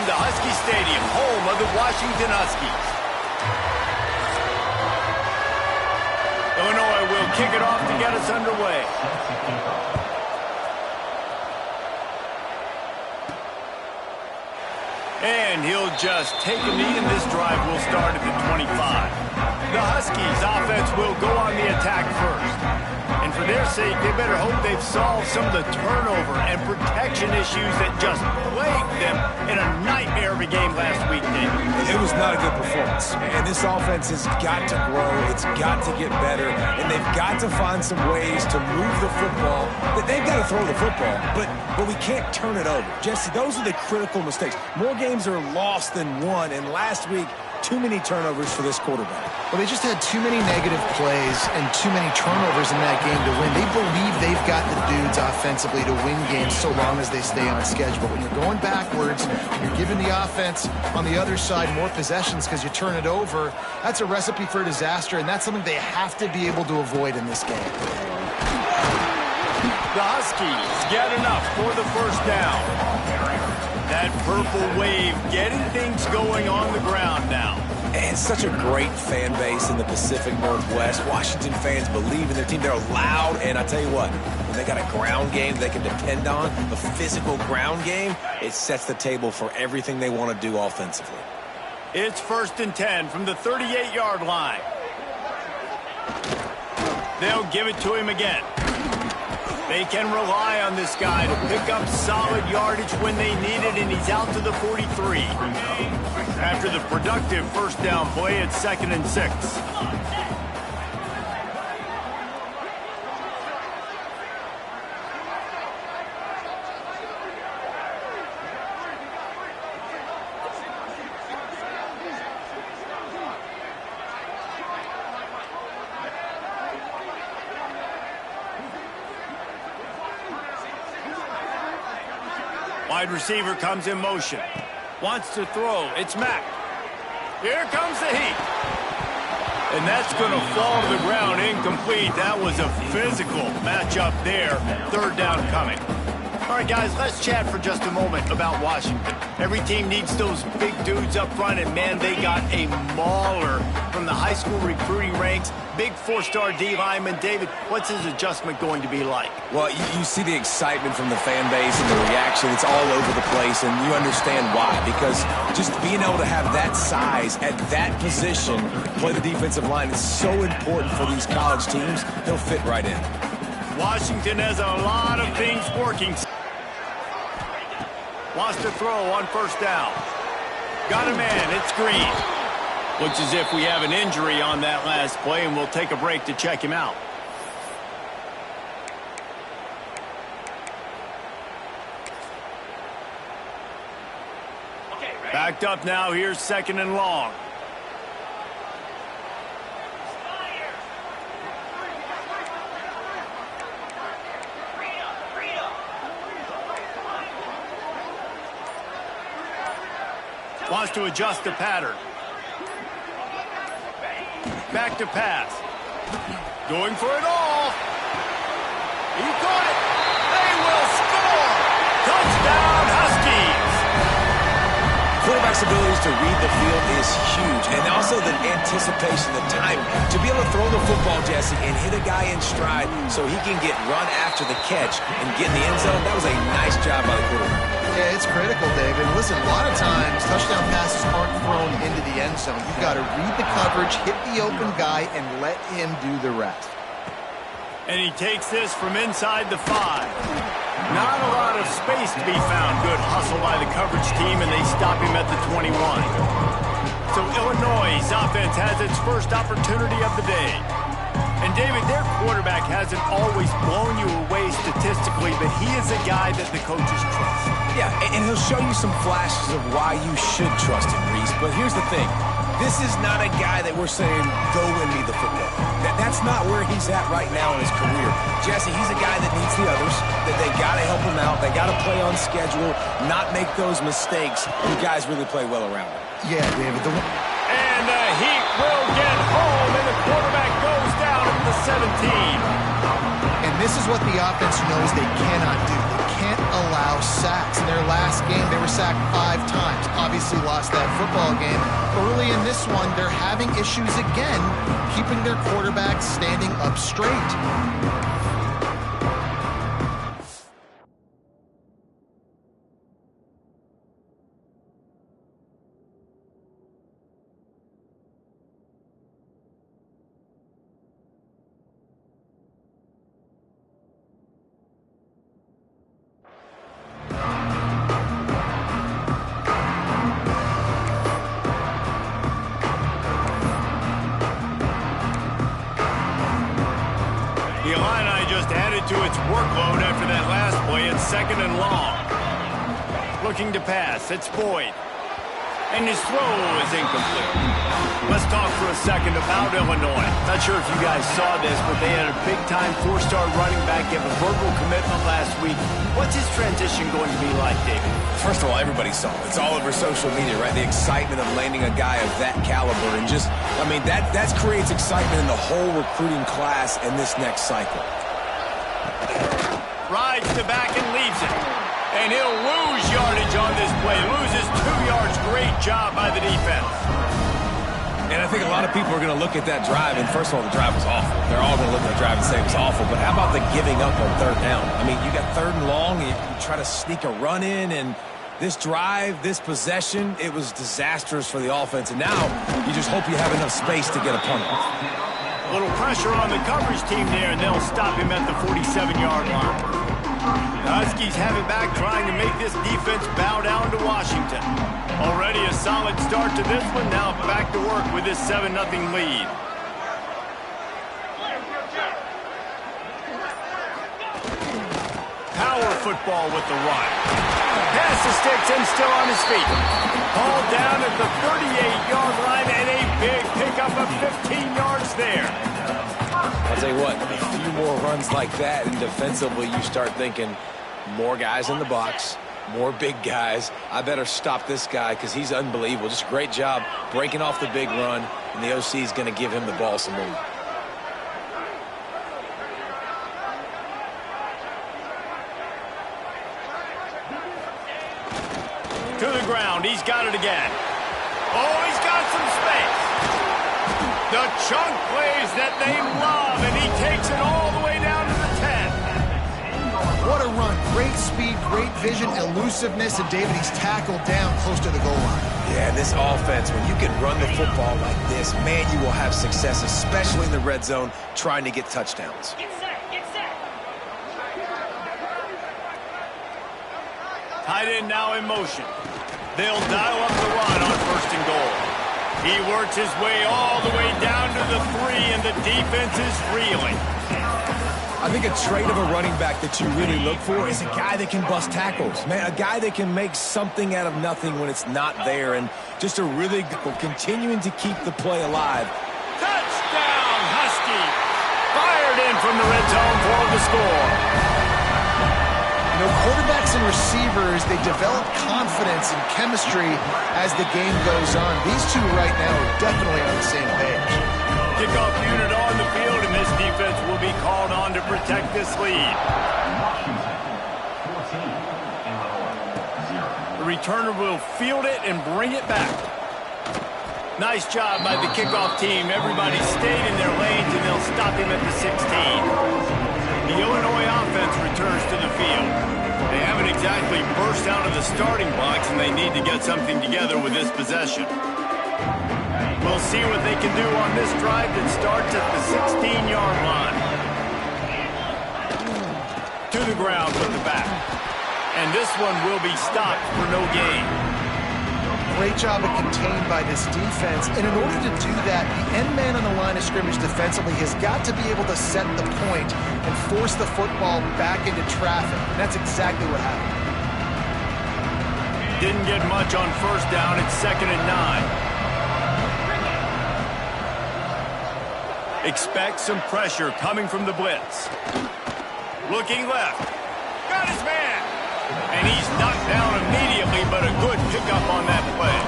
to Husky Stadium, home of the Washington Huskies. Illinois will kick it off to get us underway. And he'll just take a knee, and this drive will start at the 25. The Huskies offense will go on the attack first. And for their sake, they better hope they've solved some of the turnover and protection issues that just plagued them in a nightmare of a game last week, David. It was not a good performance. And this offense has got to grow. It's got to get better. And they've got to find some ways to move the football. They've got to throw the football, but we can't turn it over. Jesse, those are the critical mistakes. More games are lost than won, and last week, too many turnovers for this quarterback. Well, they just had too many negative plays and too many turnovers in that game to win. They believe they've got the dudes offensively to win games so long as they stay on schedule. But when you're going backwards, when you're giving the offense on the other side more possessions because you turn it over, that's a recipe for disaster, and that's something they have to be able to avoid in this game. The Huskies get enough for the first down. That purple wave getting things going on the ground now. And such a great fan base in the Pacific Northwest. Washington fans believe in their team. They're loud, and I tell you what, when they got a ground game they can depend on, a physical ground game, it sets the table for everything they want to do offensively. It's 1st and 10 from the 38-yard line. They'll give it to him again. They can rely on this guy to pick up solid yardage when they need it, and he's out to the 43. After the productive first down play, it's 2nd and 6. Wide receiver comes in motion. Wants to throw. It's Mack. Here comes the heat. And that's going to fall to the ground incomplete. That was a physical matchup there. 3rd down coming. All right, guys, let's chat for just a moment about Washington. Every team needs those big dudes up front, and, man, they got a mauler from the high school recruiting ranks. Big 4-star D lineman. David, what's his adjustment going to be like? Well, you see the excitement from the fan base and the reaction. It's all over the place, and you understand why. Because just being able to have that size at that position, play the defensive line, is so important for these college teams. He'll fit right in. Washington has a lot of things working. Wants to throw on 1st down. Got a man. It's Green. Looks as if we have an injury on that last play, and we'll take a break to check him out. Backed up now. Here's 2nd and long. Wants to adjust the pattern. Back to pass. Going for it all. He caught it. They will score. Touchdown, Huskies. Quarterback's abilities to read the field is huge. And also the anticipation, the timing. To be able to throw the football, Jesse, and hit a guy in stride so he can get run after the catch and get in the end zone, that was a nice job by the quarterback. Yeah, it's critical, David. Listen, a lot of times, touchdown passes aren't thrown into the end zone. You've got to read the coverage, hit the open guy, and let him do the rest. And he takes this from inside the 5. Not a lot of space to be found. Good hustle by the coverage team, and they stop him at the 21. So Illinois' offense has its first opportunity of the day. And, David, their quarterback hasn't always blown you away statistically, but he is a guy that the coaches trust. Yeah, and he'll show you some flashes of why you should trust him, Reese. But here's the thing. This is not a guy that we're saying, go win me the football. That's not where he's at right now in his career. Jesse, he's a guy that needs the others, that they got to help him out. They got to play on schedule, not make those mistakes. You guys really play well around him. Yeah, David. And the Heat will get home, and the quarterback goes down at the 17. And this is what the offense knows they cannot do. They can't allow sacks. In their last game, they were sacked 5 times. Obviously lost that football game. Early in this one, they're having issues again, keeping their quarterback standing up straight. The Illini just added to its workload after that last play. It's 2nd and long. Looking to pass. It's Boyd. And his throw is incomplete. Let's talk for a second about Illinois. Not sure if you guys saw this, but they had a big-time 4-star running back give a verbal commitment last week. What's his transition going to be like, David? First of all, everybody saw it. It's all over social media, right? The excitement of landing a guy of that caliber. And just, I mean, that creates excitement in the whole recruiting class in this next cycle. Rides the back and leaves it. And he'll lose yardage on this play. Loses 2 yards. Great job by the defense. And I think a lot of people are going to look at that drive, and first of all, the drive was awful. They're all going to look at the drive and say it was awful. But how about the giving up on 3rd down? I mean, you got 3rd and long, and you try to sneak a run in, and this drive, this possession, it was disastrous for the offense. And now you just hope you have enough space to get a punt off. A little pressure on the coverage team there, and they'll stop him at the 47-yard line. The Huskies have it back, trying to make this defense bow down to Washington. Already a solid start to this one. Now back to work with this 7-0 lead. Power football with the run. Pass the sticks and still on his feet. Ball down at the 38-yard line and a big pickup of 15 yards there. I'll tell you what, a few more runs like that, and defensively you start thinking more guys in the box, more big guys. I better stop this guy because he's unbelievable. Just a great job breaking off the big run, and the OC is going to give him the ball some more. To the ground. He's got it again. Oh, he's got some space. The chunk plays that they love, and he takes it all the way down to the 10. What a run. Great speed, great vision, elusiveness, and David, he's tackled down close to the goal line. Yeah, this offense, when you can run the football like this, man, you will have success, especially in the red zone, trying to get touchdowns. Get set, get set. Tight end now in motion. They'll dial up the run on 1st and goal. He works his way all the way down to the 3, and the defense is reeling. I think a trait of a running back that you really look for is a guy that can bust tackles. Man, a guy that can make something out of nothing when it's not there, and just a really good, continuing to keep the play alive. Touchdown, Husky! Fired in from the red zone for the score. You know, quarterbacks and receivers, they develop confidence and chemistry as the game goes on. These two right now are definitely on the same page. Kickoff unit on the field, and this defense will be called on to protect this lead. The returner will field it and bring it back. Nice job by the kickoff team. Everybody stayed in their lanes, and they'll stop him at the 16. The Illinois offense returns to the field. They haven't exactly burst out of the starting blocks, and they need to get something together with this possession. We'll see what they can do on this drive that starts at the 16-yard line. To the ground with the back. And this one will be stopped for no gain. Great job of contained by this defense. And in order to do that, the end man on the line of scrimmage defensively has got to be able to set the point and force the football back into traffic. And that's exactly what happened. Didn't get much on 1st down. It's 2nd and 9. Expect some pressure coming from the blitz. Looking left. Got his man. And he's knocked down immediately, but a good pickup on that play.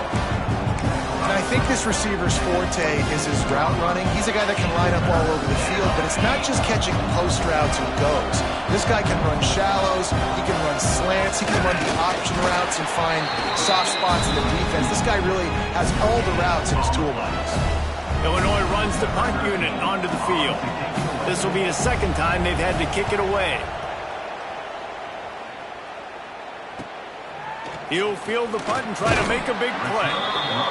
And I think this receiver's forte is his route running. He's a guy that can line up all over the field, but it's not just catching post routes and goes. This guy can run shallows, he can run slants, he can run the option routes and find soft spots in the defense. This guy really has all the routes in his toolbox. Illinois runs the punt unit onto the field. This will be the second time they've had to kick it away. He'll field the punt and try to make a big play.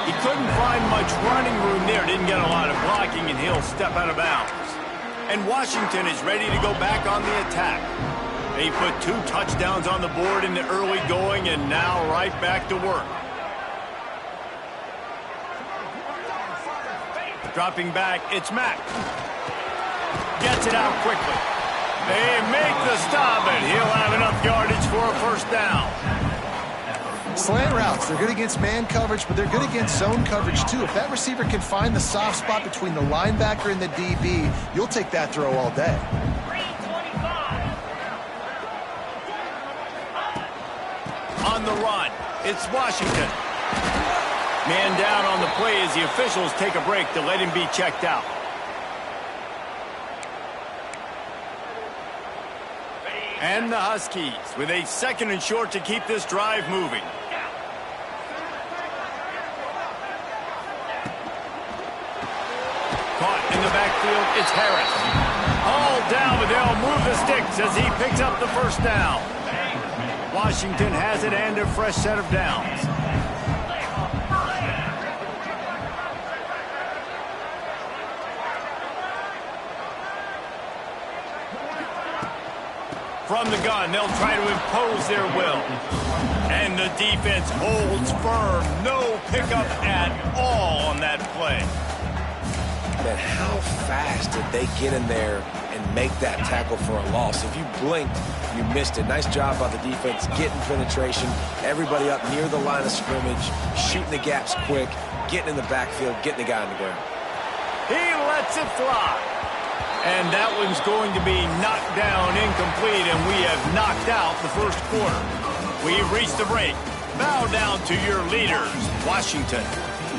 He couldn't find much running room there. Didn't get a lot of blocking, and he'll step out of bounds. And Washington is ready to go back on the attack. They put 2 touchdowns on the board in the early going, and now right back to work. Dropping back, it's Mack. Gets it out quickly. They make the stop, and he'll have enough yardage for a first down. Slant routes, they're good against man coverage, but they're good against zone coverage too. If that receiver can find the soft spot between the linebacker and the DB, you'll take that throw all day. On the run, it's Washington. Man down on the play as the officials take a break to let him be checked out. And the Huskies with a 2nd and short to keep this drive moving. Caught in the backfield, it's Harris. All down, but they'll move the sticks as he picks up the first down. Washington has it and a fresh set of downs. From the gun, they'll try to impose their will. And the defense holds firm. No pickup at all on that play. Man, how fast did they get in there and make that tackle for a loss? If you blinked, you missed it. Nice job by the defense, getting penetration. Everybody up near the line of scrimmage, shooting the gaps quick, getting in the backfield, getting the guy on the ground. He lets it fly. And that one's going to be knocked down incomplete, and we have knocked out the first quarter. We've reached the break. Bow down to your leaders, Washington.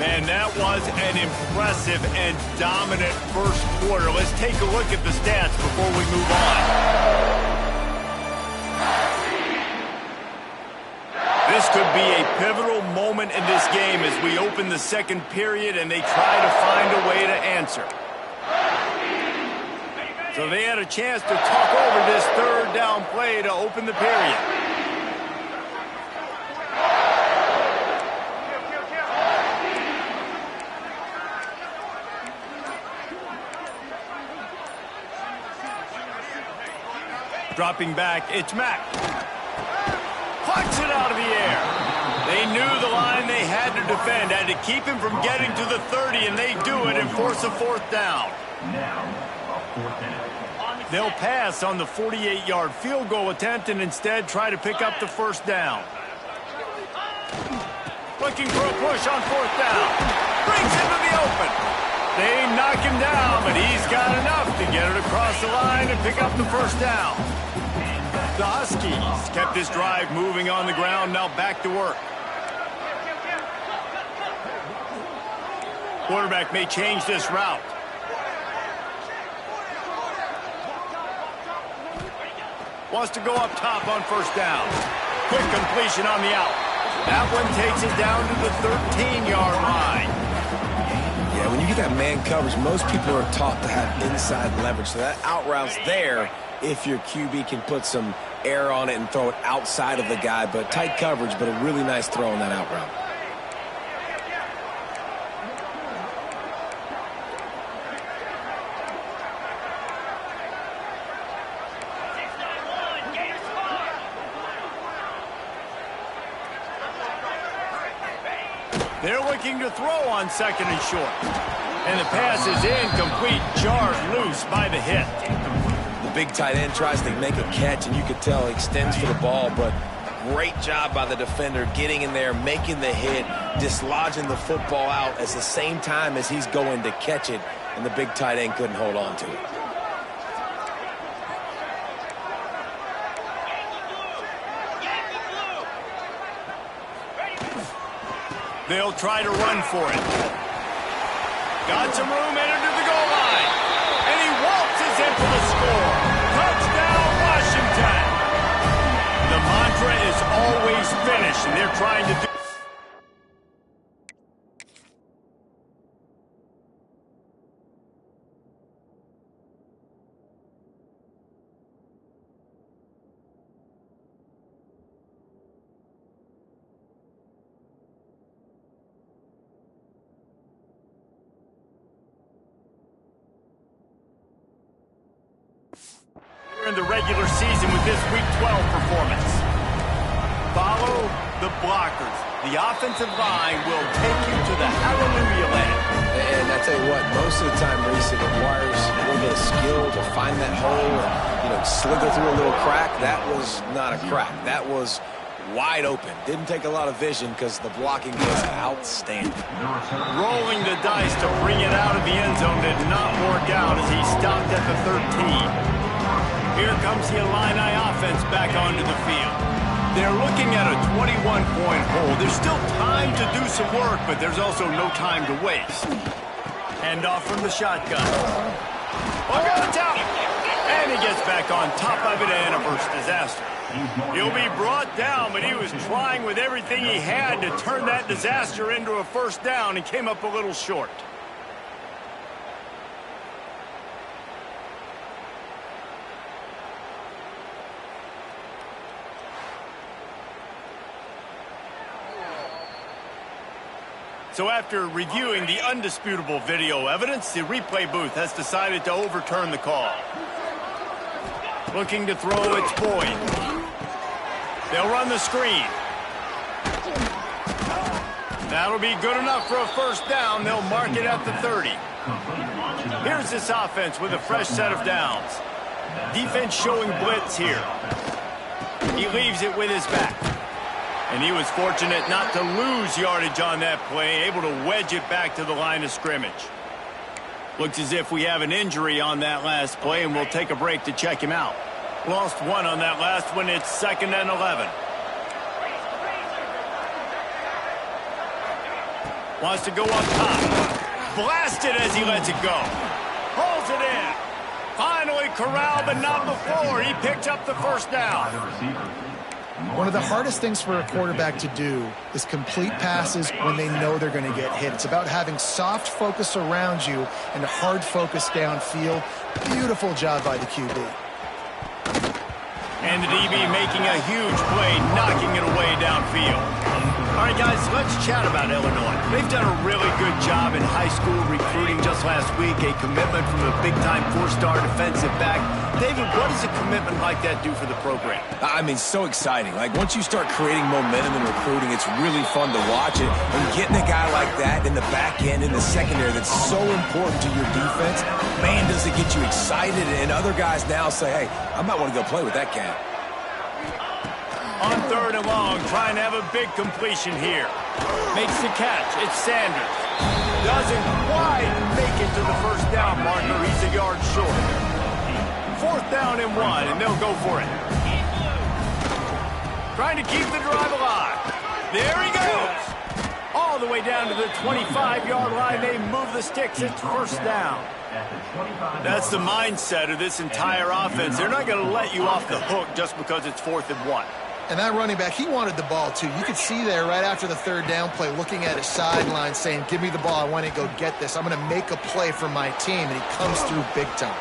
Man, that was an impressive and dominant first quarter. Let's take a look at the stats before we move on. This could be a pivotal moment in this game as we open the second period and they try to find a way to answer. So they had a chance to talk over this 3rd down play to open the period. Dropping back, it's Mack. Plucks it out of the air. They knew the line they had to defend, had to keep him from getting to the 30, and they do it and force a 4th down. They'll pass on the 48-yard field goal attempt and instead try to pick up the first down. Looking for a push on 4th down. Brings him to the open. They knock him down, but he's got enough to get it across the line and pick up the first down. The Huskies kept this drive moving on the ground, now back to work. Quarterback may change this route. Wants to go up top on first down. Quick completion on the out. That one takes it down to the 13-yard line. Yeah, when you get that man coverage, most people are taught to have inside leverage. So that out route's there if your QB can put some air on it and throw it outside of the guy. But tight coverage, but a really nice throw on that out route. They're looking to throw on 2nd and short. And the pass is incomplete, jarred loose by the hit. The big tight end tries to make a catch, and you could tell he extends for the ball, but great job by the defender getting in there, making the hit, dislodging the football out at the same time as he's going to catch it, and the big tight end couldn't hold on to it. They'll try to run for it. Got some room, entered to the goal line. And he waltzes in for the score. Touchdown, Washington. The mantra is always finish, and they're trying to do. In the regular season with this Week 12 performance. Follow the blockers. The offensive line will take you to the hallelujah land. And I tell you what, most of the time, Reese, it requires a little bit of skill to find that hole and, slither through a little crack. That was not a crack. That was wide open. Didn't take a lot of vision because the blocking was outstanding. Rolling the dice to bring it out of the end zone did not work out as he stopped at the 13. Here comes the Illini offense back onto the field. They're looking at a 21-point hole. There's still time to do some work, but there's also no time to waste. Hand off from the shotgun. Look out! And he gets back on top of it and averts disaster. He'll be brought down, but he was trying with everything he had to turn that disaster into a first down and came up a little short. So after reviewing the undisputable video evidence, the replay booth has decided to overturn the call. Looking to throw, it's Boyd. They'll run the screen. That'll be good enough for a first down. They'll mark it at the 30. Here's this offense with a fresh set of downs. Defense showing blitz here. He leaves it with his back. And he was fortunate not to lose yardage on that play, able to wedge it back to the line of scrimmage. Looks as if we have an injury on that last play, and we'll take a break to check him out. Lost one on that last one. It's 2nd and 11. Wants to go up top. Blasted as he lets it go. Pulls it in. Finally corralled, but not before. He picked up the first down. One of the hardest things for a quarterback to do is complete passes when they know they're going to get hit. It's about having soft focus around you and hard focus downfield. Beautiful job by the QB. And the DB making a huge play, knocking it away downfield. All right, guys, let's chat about Illinois. They've done a really good job in high school recruiting just last week, a commitment from a big-time 4-star defensive back. David, what does a commitment like that do for the program? I mean, so exciting. Like, once you start creating momentum in recruiting, it's really fun to watch it. And getting a guy like that in the back end, in the secondary, that's so important to your defense, man, does it get you excited. And other guys now say, hey, I might want to go play with that cat. On 3rd and long, trying to have a big completion here. Makes the catch. It's Sanders. Doesn't quite make it to the first down marker. He's a yard short. 4th down and 1, and they'll go for it. Trying to keep the drive alive. There he goes. All the way down to the 25-yard line. They move the sticks. It's first down. That's the mindset of this entire offense. They're not going to let you off the hook just because it's 4th and 1. And that running back, he wanted the ball, too. You could see there right after the 3rd down play, looking at his sideline, saying, give me the ball. I want to go get this. I'm going to make a play for my team. And he comes through big time.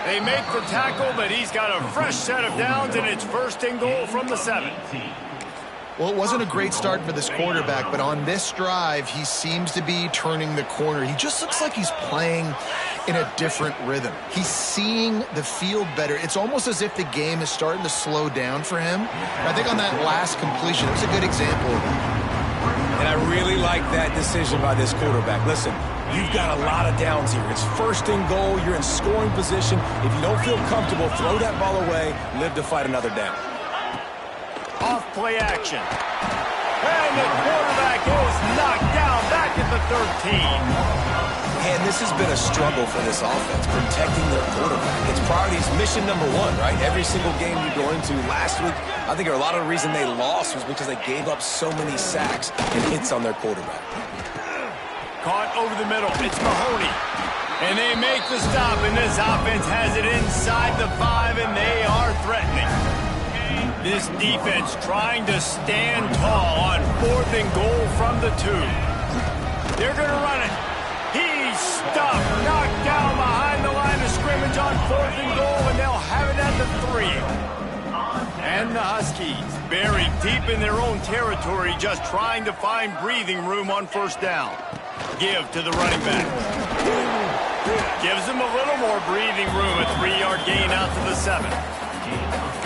They make the tackle, but he's got a fresh set of downs, and it's 1st and goal from the 7. Well, it wasn't a great start for this quarterback, but on this drive, he seems to be turning the corner. He just looks like he's playing in a different rhythm. He's seeing the field better. It's almost as if the game is starting to slow down for him. And I think on that last completion, it was a good example of that. And I really like that decision by this quarterback. Listen, you've got a lot of downs here. It's 1st and goal. You're in scoring position. If you don't feel comfortable, throw that ball away. Live to fight another down. Off play action. And the quarterback is knocked down back at the 13. And this has been a struggle for this offense, protecting their quarterback. It's priorities mission number 1, right? Every single game you go into. Last week, I think a lot of the reason they lost was because they gave up so many sacks and hits on their quarterback. caught over the middle. It's Mahoney. And they make the stop, and this offense has it inside the 5, and they are threatening. This defense trying to stand tall on 4th and goal from the 2. They're going to run it. He's stuffed, knocked down behind the line of scrimmage on 4th and goal, and they'll have it at the 3. And the Huskies buried deep in their own territory, just trying to find breathing room on 1st down. Give to the running back. Gives them a little more breathing room, a 3-yard gain out to the 7.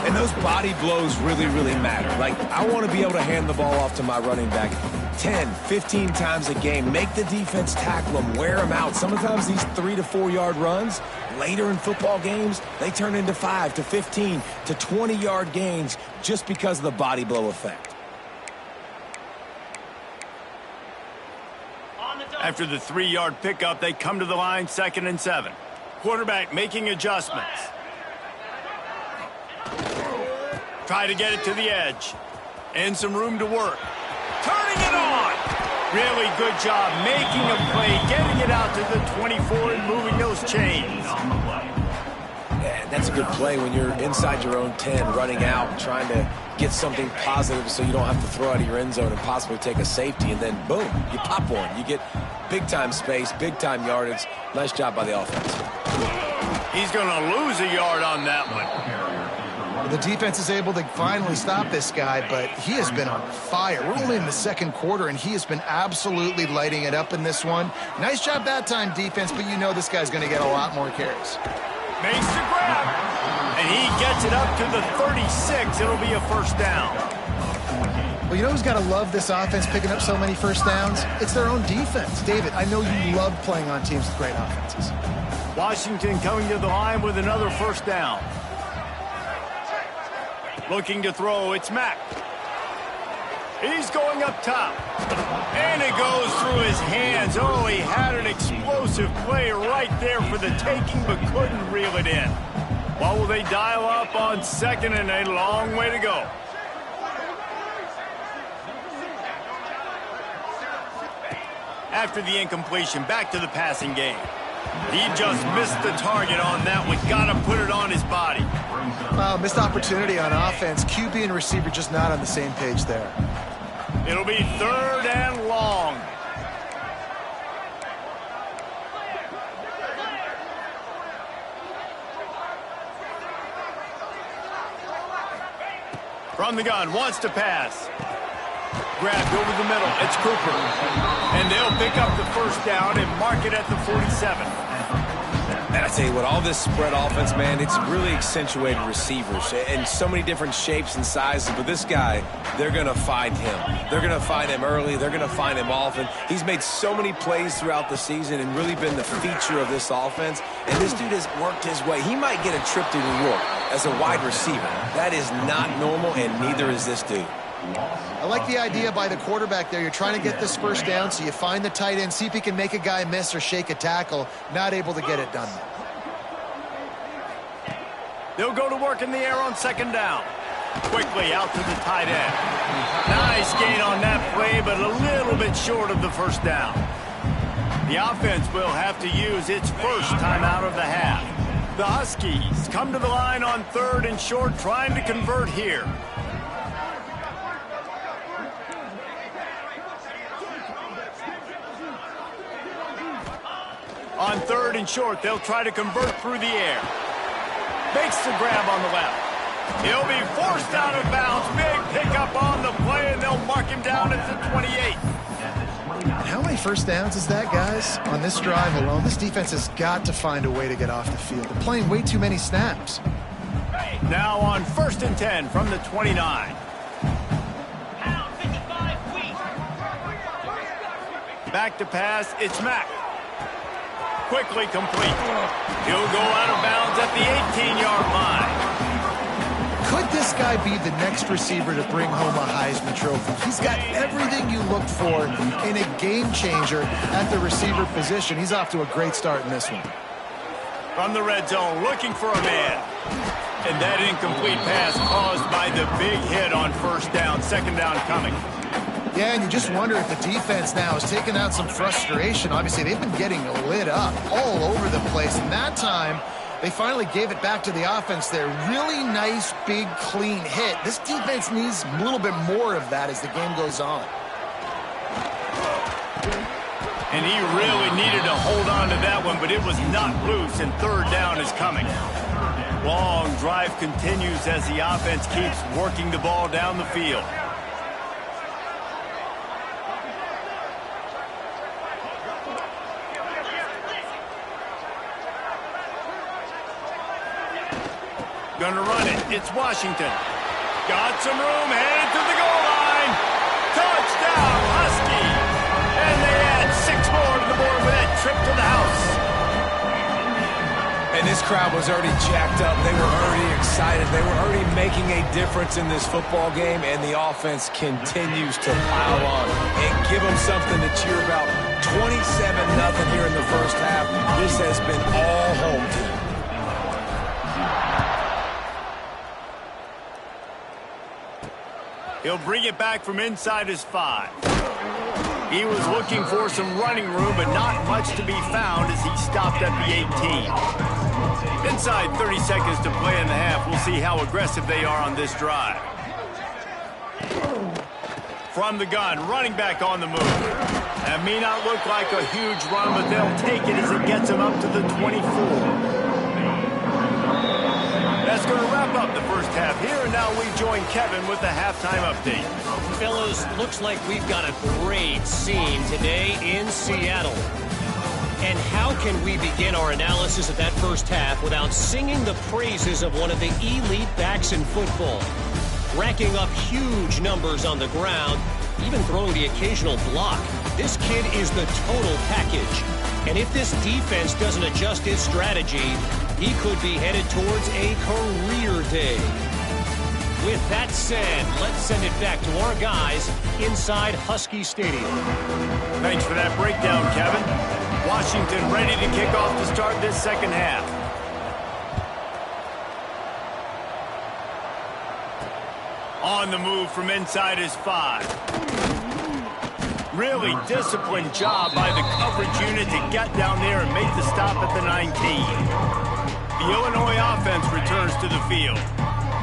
And those body blows really, really matter. Like, I want to be able to hand the ball off to my running back 10, 15 times a game. Make the defense tackle them, wear them out. Sometimes these 3 to 4 yard runs, later in football games, they turn into 5 to 15 to 20-yard gains just because of the body blow effect. After the 3-yard pickup, they come to the line, 2nd and 7. Quarterback making adjustments. Try to get it to the edge. And some room to work. Turning it on! Really good job making a play, getting it out to the 24 and moving those chains. Yeah, that's a good play when you're inside your own 10, running out, trying to get something positive so you don't have to throw out of your end zone and possibly take a safety, and then boom, you pop one. You get big-time space, big-time yardage. Nice job by the offense. He's going to lose a yard on that one. The defense is able to finally stop this guy, but he has been on fire. We're only in the 2nd quarter, and he has been absolutely lighting it up in this one. Nice job that time, defense, but you know this guy's going to get a lot more carries. Makes the grab, and he gets it up to the 36. It'll be a 1st down. Well, you know who's got to love this offense picking up so many 1st downs? It's their own defense. David, I know you love playing on teams with great offenses. Washington coming to the line with another 1st down. Looking to throw, it's Mack. He's going up top. And it goes through his hands. Oh, he had an explosive play right there for the taking, but couldn't reel it in. What will they dial up on 2nd and a long way to go? After the incompletion, back to the passing game. He just missed the target on that one. Got to put it on his body. Missed opportunity on offense. QB and receiver just not on the same page there. It'll be 3rd and long. From the gun, wants to pass. Grabbed over the middle. It's Cooper. And they'll pick up the 1st down and mark it at the 47. And I tell you what, all this spread offense, man, it's really accentuated receivers in so many different shapes and sizes. But this guy, they're going to find him. They're going to find him early. They're going to find him often. He's made so many plays throughout the season and really been the feature of this offense. And this dude has worked his way. He might get a trip to New York as a wide receiver. That is not normal, and neither is this dude. I like the idea by the quarterback there. You're trying to get this 1st down, so you find the tight end, see if he can make a guy miss or shake a tackle. Not able to get it done. They'll go to work in the air on 2nd down. Quickly out to the tight end. Nice gain on that play, but a little bit short of the 1st down. The offense will have to use its 1st timeout of the half. The Huskies come to the line on 3rd and short, trying to convert here. On 3rd and short, they'll try to convert through the air. Makes the grab on the left. He'll be forced out of bounds. Big pickup on the play, and they'll mark him down at the 28. How many 1st downs is that, guys? On this drive alone, this defense has got to find a way to get off the field. They're playing way too many snaps. Now on 1st and 10 from the 29. Back to pass, it's Mack. Quickly complete. He'll go out of bounds at the 18-yard line. Could this guy be the next receiver to bring home a Heisman Trophy? He's got everything you look for in a game changer at the receiver position. He's off to a great start in this one. From the red zone, looking for a man. And that incomplete pass caused by the big hit on 1st down. 2nd down coming. Yeah, and you just wonder if the defense now has taken out some frustration. Obviously, they've been getting lit up all over the place. And that time, they finally gave it back to the offense there. Really nice, big, clean hit. This defense needs a little bit more of that as the game goes on. And he really needed to hold on to that one, but it was not loose, and third down is coming. Long drive continues as the offense keeps working the ball down the field. Gonna run it. It's Washington. Got some room, headed to the goal line. Touchdown, Husky. And they add 6 more to the board with that trip to the house. And this crowd was already jacked up. They were already excited. They were already making a difference in this football game, and the offense continues to pile on and give them something to cheer about. 27-0 here in the first half. This has been all home team. He'll bring it back from inside his 5. He was looking for some running room, but not much to be found as he stopped at the 18. Inside 30 seconds to play in the half. We'll see how aggressive they are on this drive. From the gun, running back on the move. That may not look like a huge run, but they'll take it as it gets them up to the 24. That's going to wrap up the first half here, and now we join Kevin with the halftime update. Fellas, looks like we've got a great scene today in Seattle. And how can we begin our analysis of that first half without singing the praises of one of the elite backs in football? Racking up huge numbers on the ground, even throwing the occasional block. This kid is the total package. And if this defense doesn't adjust its strategy, he could be headed towards a career day. With that said, let's send it back to our guys inside Husky Stadium. Thanks for that breakdown, Kevin. Washington ready to kick off to start this second half. On the move from inside his 5. Really disciplined job by the coverage unit to get down there and make the stop at the 19. The Illinois offense returns to the field.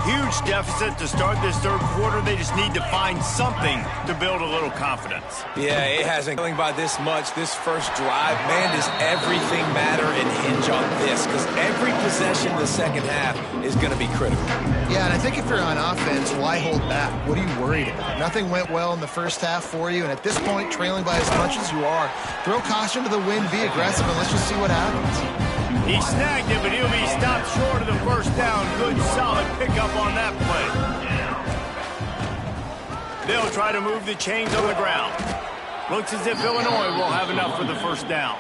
Huge deficit to start this third quarter. They just need to find something to build a little confidence. Yeah, it hasn't going by this much. This first drive, man, does everything matter and hinge on this? Because every possession in the second half is going to be critical. Yeah, and I think if you're on offense, why hold back? What are you worried about? Nothing went well in the first half for you, and at this point, trailing by as much as you are, throw caution to the wind, be aggressive, and let's just see what happens. He snagged it, but he'll be stopped short of the first down. Good, solid pickup on that play. They'll try to move the chains on the ground. Looks as if Illinois will have enough for the first down.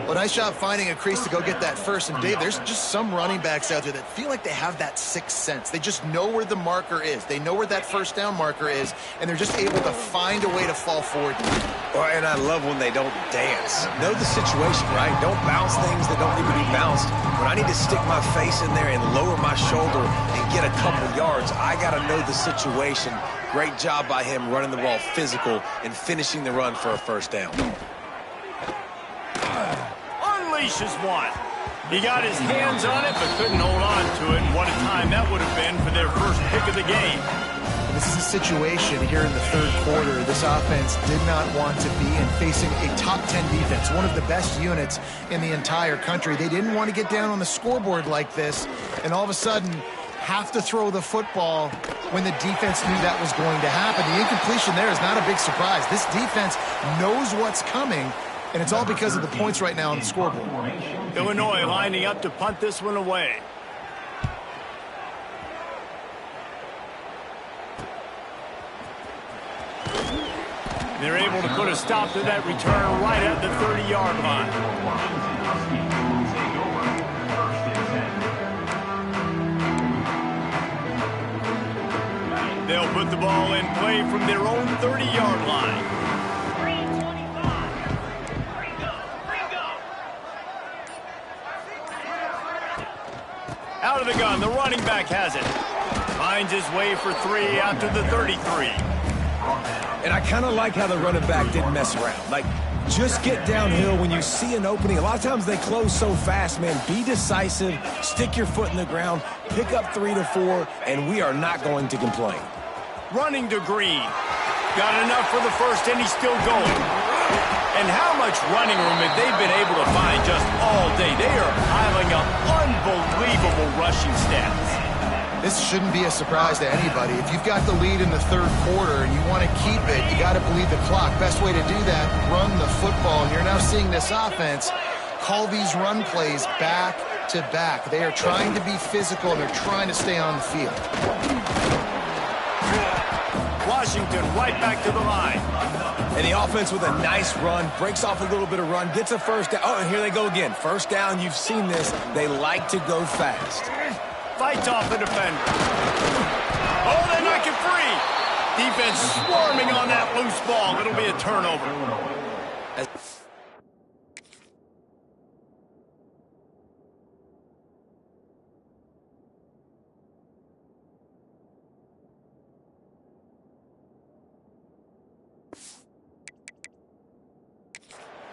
Well, nice job finding a crease to go get that first. And, Dave, there's just some running backs out there that feel like they have that sixth sense. They just know where the marker is. They know where that first down marker is, and they're just able to find a way to fall forward. And I love when they don't dance. Know the situation, right? Don't bounce things that don't need to be bounced. When I need to stick my face in there and lower my shoulder and get a couple yards, I got to know the situation. Great job by him running the ball physical and finishing the run for a first down. Unleashes one. He got his hands on it, but couldn't hold on to it. And what a time that would have been for their first pick of the game. This is a situation here in the third quarter. This offense did not want to be in facing a top 10 defense, one of the best units in the entire country. They didn't want to get down on the scoreboard like this, and all of a sudden have to throw the football when the defense knew that was going to happen. The incompletion there is not a big surprise. This defense knows what's coming, and it's all because of the points right now on the scoreboard. Illinois lining up to punt this one away. They're able to put a stop to that return right at the 30-yard line. They'll put the ball in play from their own 30-yard line. Out of the gun, the running back has it. Finds his way for 3 out to the 33. And I kind of like how the running back didn't mess around. Like, just get downhill when you see an opening. A lot of times they close so fast, man. Be decisive, stick your foot in the ground, pick up 3 to 4, and we are not going to complain. Running to Green. Got enough for the first, and he's still going. And how much running room have they been able to find just all day? They are piling up unbelievable rushing stats. This shouldn't be a surprise to anybody. If you've got the lead in the third quarter and you want to keep it, you got to bleed the clock. Best way to do that, run the football. And you're now seeing this offense call these run plays back to back. They are trying to be physical, and they're trying to stay on the field. Washington right back to the line. And the offense with a nice run, breaks off a little bit of run, gets a first down. Oh, and here they go again. First down, you've seen this. They like to go fast. Fights off the defender. Oh, they knock it free. Defense swarming on that loose ball. It'll be a turnover.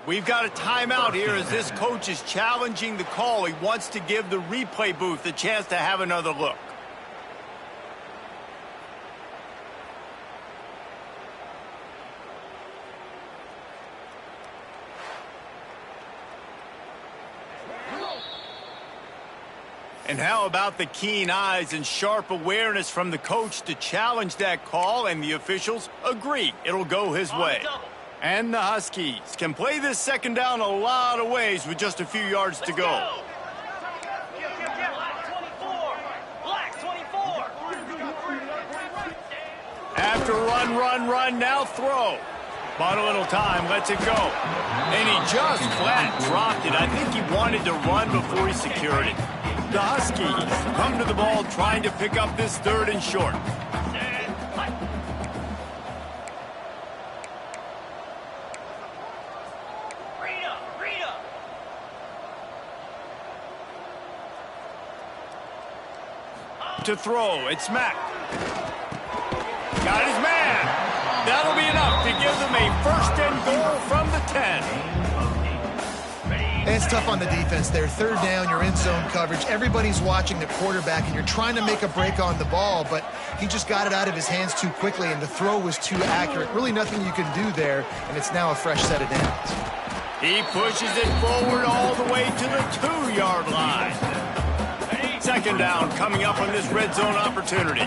We've got a timeout here as this coach is challenging the call. He wants to give the replay booth a chance to have another look. And how about the keen eyes and sharp awareness from the coach to challenge that call, and the officials agree it'll go his way. And the Huskies can play this second down a lot of ways with just a few yards to go. After run, now throw. Bought a little time, lets it go. And he just flat dropped it. I think he wanted to run before he secured it. The Huskies come to the ball trying to pick up this third and short. To throw, it's Mack. Got his man. That'll be enough to give them a first and goal from the 10. And it's tough on the defense there. Third down, you're in zone coverage. Everybody's watching the quarterback, and you're trying to make a break on the ball, but he just got it out of his hands too quickly, and the throw was too accurate. Really nothing you can do there, and it's now a fresh set of downs. He pushes it forward all the way to the 2-yard line. Second down coming up on this red zone opportunity.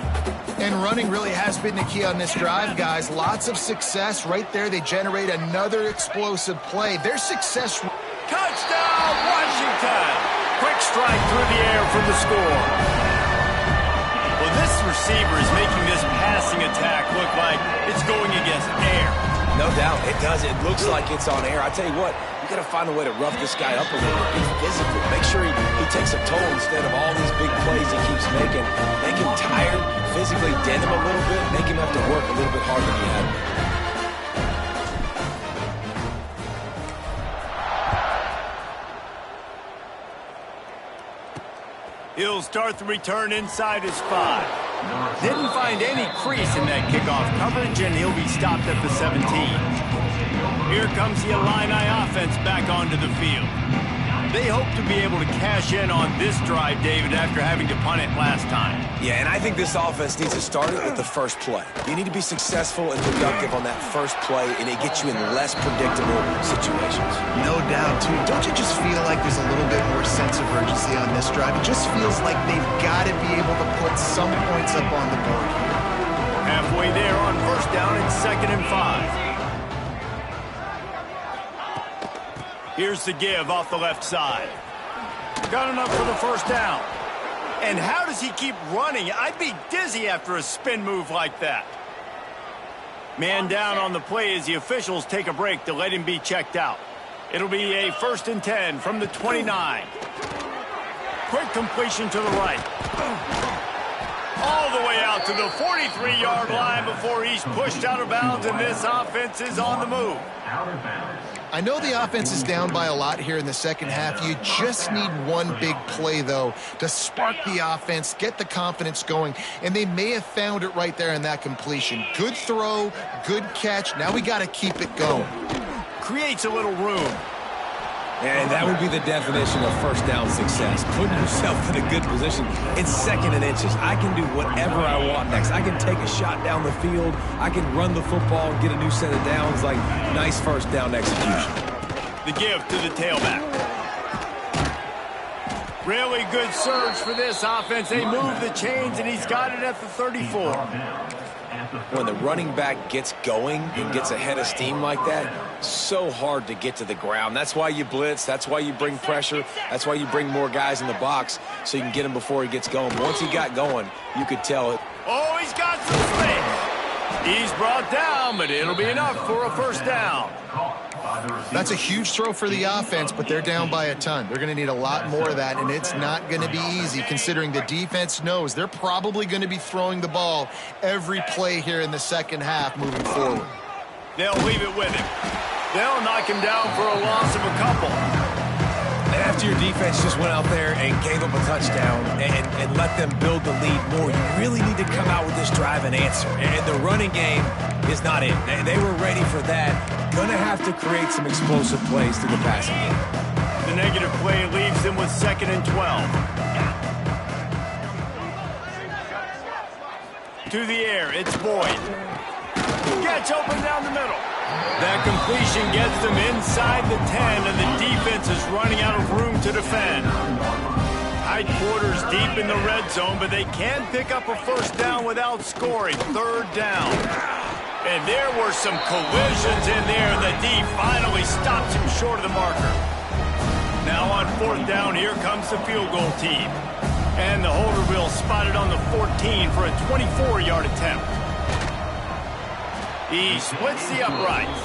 And running really has been the key on this drive, guys. Lots of success right there. They generate another explosive play. Their success... Touchdown, Washington! Quick strike through the air for the score. Well, this receiver is making this passing attack look like it's going against air. No doubt, it does. It looks like it's on air. I tell you what, you got to find a way to rough this guy up a little bit. Be physical. Make sure he takes a toll instead of all these big plays he keeps making. Make him tired, physically dent him a little bit, make him have to work a little bit harder than he had. He'll start the return inside his 5. Didn't find any crease in that kickoff coverage, and he'll be stopped at the 17. Here comes the Illini offense back onto the field. They hope to be able to cash in on this drive, David, after having to punt it last time. Yeah, and I think this offense needs to start it with the first play. You need to be successful and productive on that first play, and it gets you in less predictable situations. No doubt, too. Don't you just feel like there's a little bit more sense of urgency on this drive? It just feels like they've got to be able to put some points up on the board here. Halfway there on first down and 2nd and 5. Here's the give off the left side. Got enough for the first down. And how does he keep running? I'd be dizzy after a spin move like that. Man down on the play as the officials take a break to let him be checked out. It'll be a 1st and 10 from the 29. Quick completion to the right. All the way out to the 43-yard line before he's pushed out of bounds, and this offense is on the move. Out of bounds. I know the offense is down by a lot here in the second half. You just need one big play, though, to spark the offense, get the confidence going, and they may have found it right there in that completion. Good throw, good catch. Now we got to keep it going. Creates a little room. And that would be the definition of first down success. Putting yourself in a good position. It's 2nd and inches. I can do whatever I want next. I can take a shot down the field. I can run the football and get a new set of downs. Like, nice first down execution. The give to the tailback. Really good surge for this offense. They move the chains, and he's got it at the 34. When the running back gets going and gets ahead of steam like that, so hard to get to the ground. That's why you blitz. That's why you bring pressure. That's why you bring more guys in the box so you can get him before he gets going. But once he got going, you could tell it. Oh, he's got some space. He's brought down, but it'll be enough for a first down. That's a huge throw for the offense, but they're down by a ton. They're going to need a lot more of that, and it's not going to be easy considering the defense knows they're probably going to be throwing the ball every play here in the second half moving forward. They'll leave it with him. They'll knock him down for a loss of a couple. And after your defense just went out there and gave up a touchdown and let them build the lead more, you really need to come out with this drive and answer. And the running game is not in. They were ready for that. Going to have to create some explosive plays through the passing game. The negative play leaves them with 2nd and 12. To the air, it's Boyd. Gets open down the middle. That completion gets them inside the 10, and the defense is running out of room to defend. Tight quarters deep in the red zone, but they can pick up a first down without scoring. 3rd down. And there were some collisions in there. The D finally stops him short of the marker. Now on 4th down, here comes the field goal team. And the holder will spot it on the 14 for a 24-yard attempt. He splits the uprights.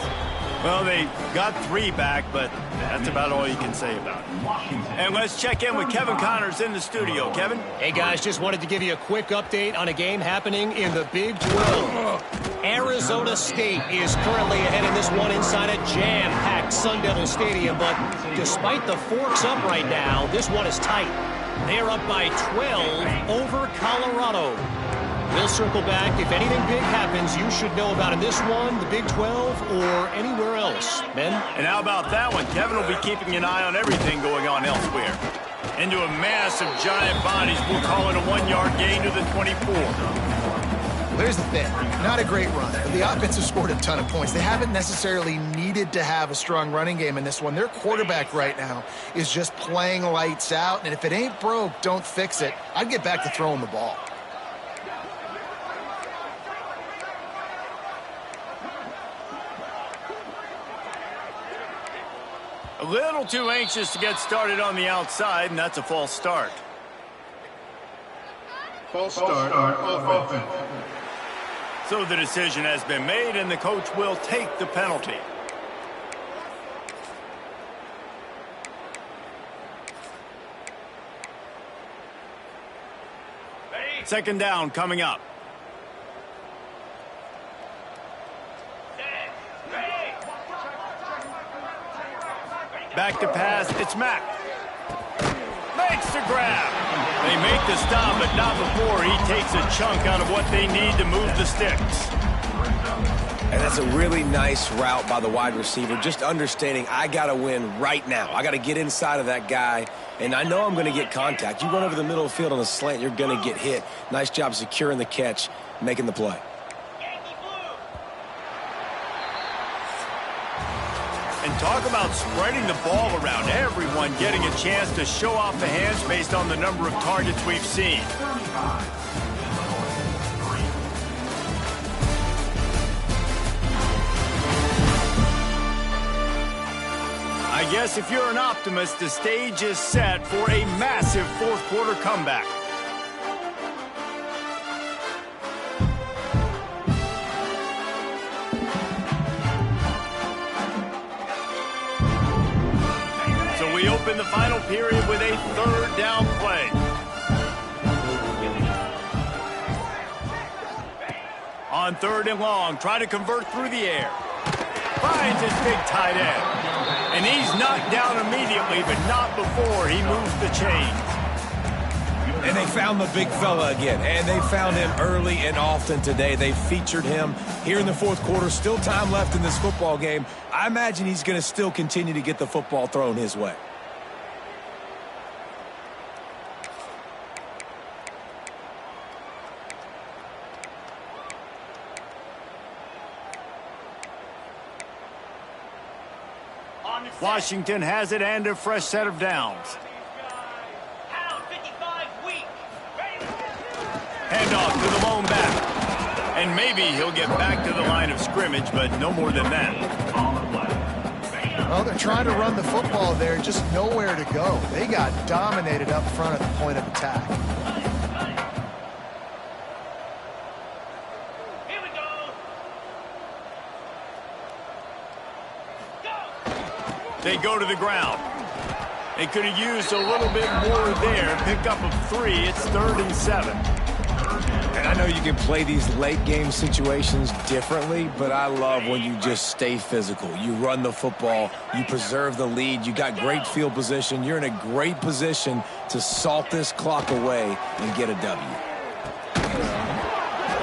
Well, they got 3 back, but that's about all you can say about it. And let's check in with Kevin Connors in the studio. Kevin? Hey, guys, just wanted to give you a quick update on a game happening in the Big 12. Arizona State is currently ahead in this one inside a jam-packed Sun Devil Stadium, but despite the forks up right now, this one is tight. They're up by 12 over Colorado. We'll circle back. If anything big happens, you should know about in this one, the Big 12, or anywhere else. Ben? And how about that one? Kevin will be keeping an eye on everything going on elsewhere. Into a mass of giant bodies, we'll call it a 1-yard gain to the 24. There's the thing. Not a great run. The offense has scored a ton of points. They haven't necessarily needed to have a strong running game in this one. Their quarterback right now is just playing lights out, and if it ain't broke, don't fix it. I'd get back to throwing the ball. A little too anxious to get started on the outside, and that's a false start. False start on offense. So the decision has been made, and the coach will take the penalty. Second down coming up. Back to pass, it's Mack. Makes the grab. They make the stop, but not before he takes a chunk out of what they need to move the sticks. And that's a really nice route by the wide receiver, just understanding I got to win right now. I got to get inside of that guy, and I know I'm going to get contact. You run over the middle of the field on a slant, you're going to get hit. Nice job securing the catch, making the play. And talk about spreading the ball around. Everyone getting a chance to show off the hands based on the number of targets we've seen. I guess if you're an optimist, the stage is set for a massive fourth-quarter comeback. We open the final period with a third down play. On 3rd and long, try to convert through the air. finds his big tight end. And he's knocked down immediately, but not before he moves the chains. And they found the big fella again, and they found him early and often today. They featured him here in the fourth quarter. Still time left in this football game. I imagine he's going to still continue to get the football thrown his way. Washington has it and a fresh set of downs. Handoff to the lone back. And maybe he'll get back to the line of scrimmage, but no more than that. Well, they're trying to run the football there, just nowhere to go. They got dominated up front at the point of attack. Here we go. They go to the ground. They could have used a little bit more there. Pick up of 3. It's 3rd and 7. And I know you can play these late game situations differently, but I love when you just stay physical. You run the football, you preserve the lead, you got great field position. You're in a great position to salt this clock away and get a W.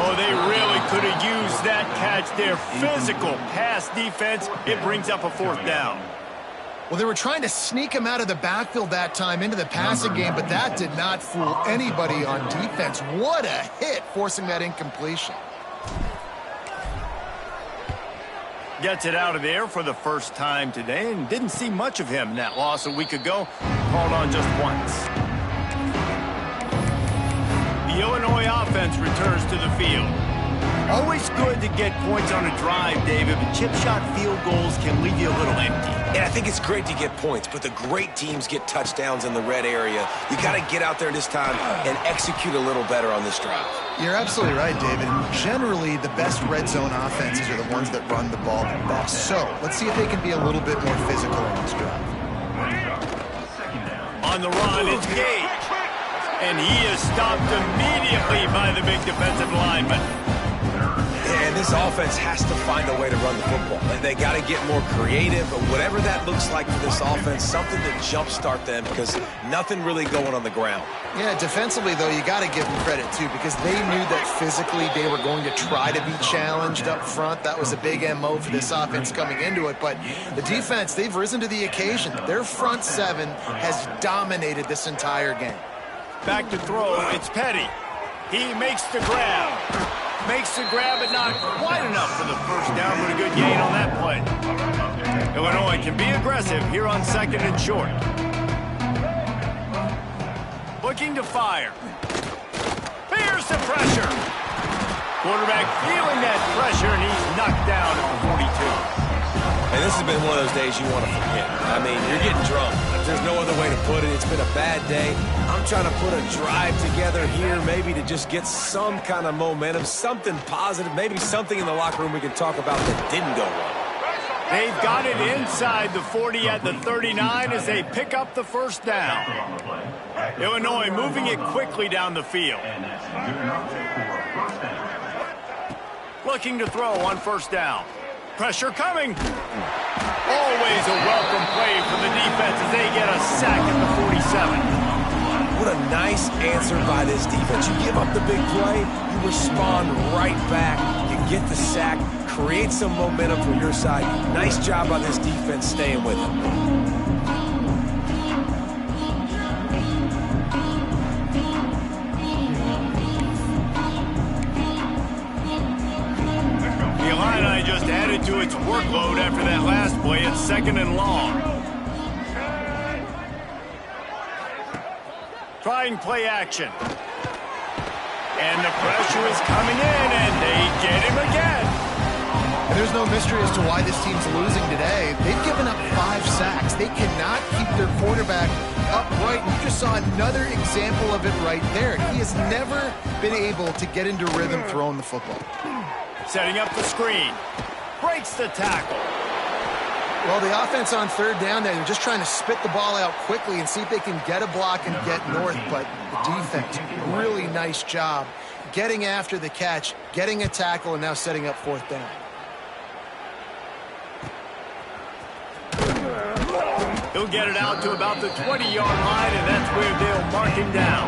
Oh, they really could have used that catch there. Physical pass defense. It brings up a 4th down. Well, they were trying to sneak him out of the backfield that time into the passing game, but that did not fool anybody on defense. What a hit, forcing that incompletion. Gets it out of there for the first time today, and didn't see much of him in that loss a week ago. Called on just once. The Illinois offense returns to the field. Always good to get points on a drive, David, but chip shot field goals can leave you a little empty. And I think it's great to get points, but the great teams get touchdowns in the red area. You got to get out there this time and execute a little better on this drive. You're absolutely right, David. Generally, the best red zone offenses are the ones that run the ball the best. So let's see if they can be a little bit more physical on this drive. On the run, it's Gage. And he is stopped immediately by the big defensive lineman. And this offense has to find a way to run the football. They got to get more creative, but whatever that looks like for this offense, something to jumpstart them because nothing really going on the ground. Yeah, defensively, though, you got to give them credit, too, because they knew that physically they were going to try to be challenged up front. That was a big MO for this offense coming into it. But the defense, they've risen to the occasion. Their front 7 has dominated this entire game. Back to throw, it's Petty. He makes the grab. Makes the grab, but not quite enough for the first down, but a good gain on that play. Illinois can be aggressive here on 2nd and short. Looking to fire. Fears the pressure. Quarterback feeling that pressure, and he's knocked down at the 42. And this has been one of those days you want to forget. I mean, you're getting drunk. There's no other way to put it. It's been a bad day. I'm trying to put a drive together here maybe to just get some kind of momentum, something positive, maybe something in the locker room we can talk about that didn't go wrong. They've got it inside the 40 at the 39 as they pick up the first down. Illinois moving it quickly down the field. Looking to throw on first down. Pressure coming. Always a welcome play for the defense as they get a sack at the 47. What a nice answer by this defense. You give up the big play, you respond right back, you get the sack, create some momentum from your side. Nice job by this defense staying with it. The Illini just added to its workload after that last play. It's 2nd and long. Trying play action. And the pressure is coming in, and they get him again. And there's no mystery as to why this team's losing today. They've given up 5 sacks. They cannot keep their quarterback upright. You just saw another example of it right there. He has never been able to get into rhythm throwing the football. Setting up the screen. Breaks the tackle. Well, the offense on 3rd down there, they're just trying to spit the ball out quickly and see if they can get a block and get north. But the defense, really nice job getting after the catch, getting a tackle, and now setting up 4th down. He'll get it out to about the 20-yard line, and that's where they'll mark him down.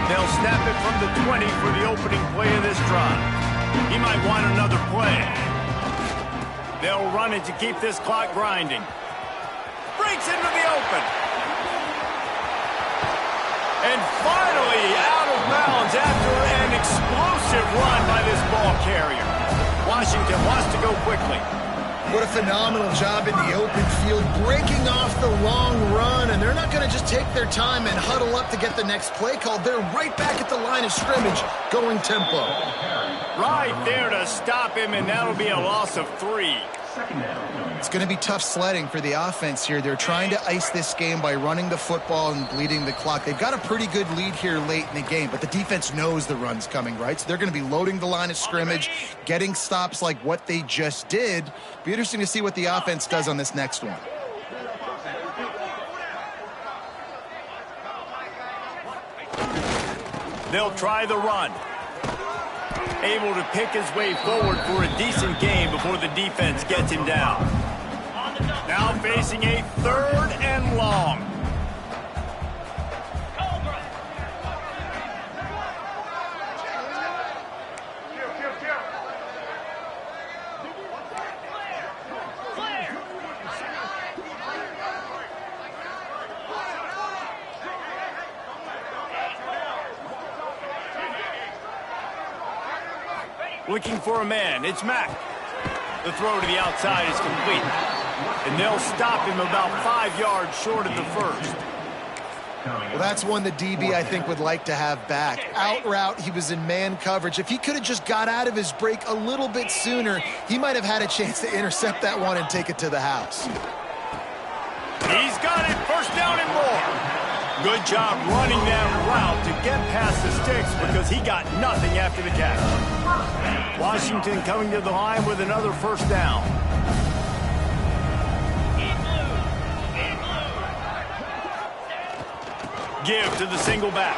They'll snap it from the 20 for the opening play of this drive. He might want another play. They'll run it to keep this clock grinding. Breaks into the open. And finally out of bounds after an explosive run by this ball carrier. Washington wants to go quickly. What a phenomenal job in the open field, breaking off the long run, and they're not going to just take their time and huddle up to get the next play called. They're right back at the line of scrimmage, going tempo. Right there to stop him, and that'll be a loss of 3. It's going to be tough sledding for the offense here. They're trying to ice this game by running the football and bleeding the clock. They've got a pretty good lead here late in the game, but the defense knows the run's coming, right? So they're going to be loading the line of scrimmage, getting stops like what they just did. Be interesting to see what the offense does on this next one. They'll try the run. Able to pick his way forward for a decent game before the defense gets him down. Now facing a 3rd and long. Looking for a man. It's Mack. The throw to the outside is complete. And they'll stop him about 5 yards short of the first. Well, that's one the DB, I think, would like to have back. Out route, he was in man coverage. If he could have just got out of his break a little bit sooner, he might have had a chance to intercept that one and take it to the house. He's got it. First down and more. Good job running that route to get past the sticks because he got nothing after the catch. Washington coming to the line with another first down. Give to the single back.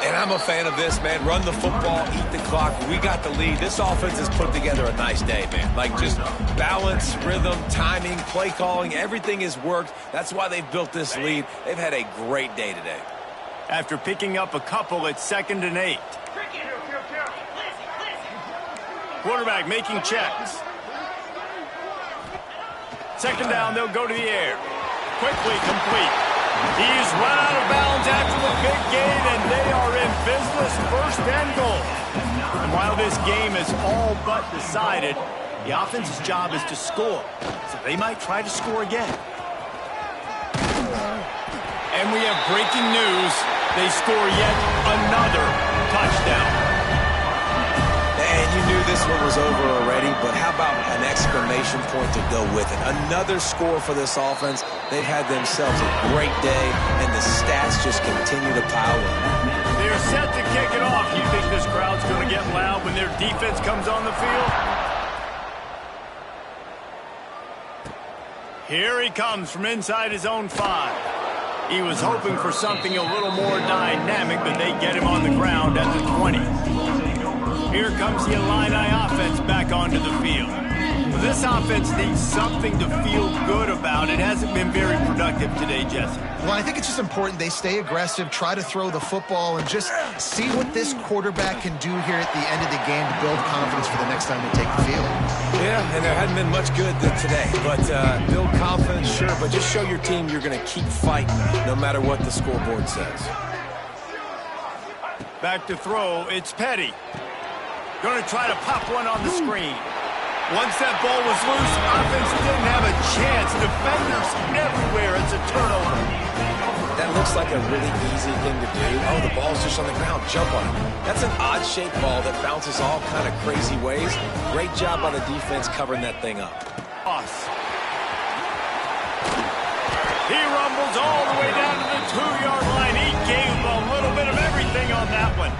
And I'm a fan of this, man. Run the football, eat the clock. We got the lead. This offense has put together a nice day, man. Like just balance, rhythm, timing, play calling, everything has worked. That's why they've built this lead. They've had a great day today. After picking up a couple, it's 2nd and 8. Quarterback making checks. 2nd down, they'll go to the air. Quickly complete. He's run out of bounds after the big gain, and they are in business, 1st and goal. And while this game is all but decided, the offense's job is to score. So they might try to score again. And we have breaking news. They score yet another touchdown. And you knew this one was over already, but how about an exclamation point to go with it? Another score for this offense. They've had themselves a great day, and the stats just continue to pile up. They're set to kick it off. You think this crowd's going to get loud when their defense comes on the field? Here he comes from inside his own 5. He was hoping for something a little more dynamic, but they get him on the ground at the 20. Here comes the Illini offense back onto the field. This offense needs something to feel good about. It hasn't been very productive today, Jesse. Well, I think it's just important they stay aggressive, try to throw the football, and just see what this quarterback can do here at the end of the game to build confidence for the next time they take the field. Yeah, and there hadn't been much good today. But build confidence, sure, but just show your team you're going to keep fighting no matter what the scoreboard says. Back to throw, it's Petty. Going to try to pop one on the screen. Once that ball was loose, offense didn't have a chance. Defenders everywhere. It's a turnover. That looks like a really easy thing to do. Oh, the ball's just on the ground. Jump on it. That's an odd-shaped ball that bounces all kind of crazy ways. Great job by the defense covering that thing up. He rumbles all the way down to the 2-yard line. He gave a little bit of everything on that one.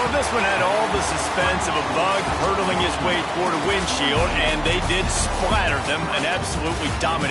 Well, this one had all the suspense of a bug hurtling his way toward a windshield, and they did splatter them and absolutely dominate.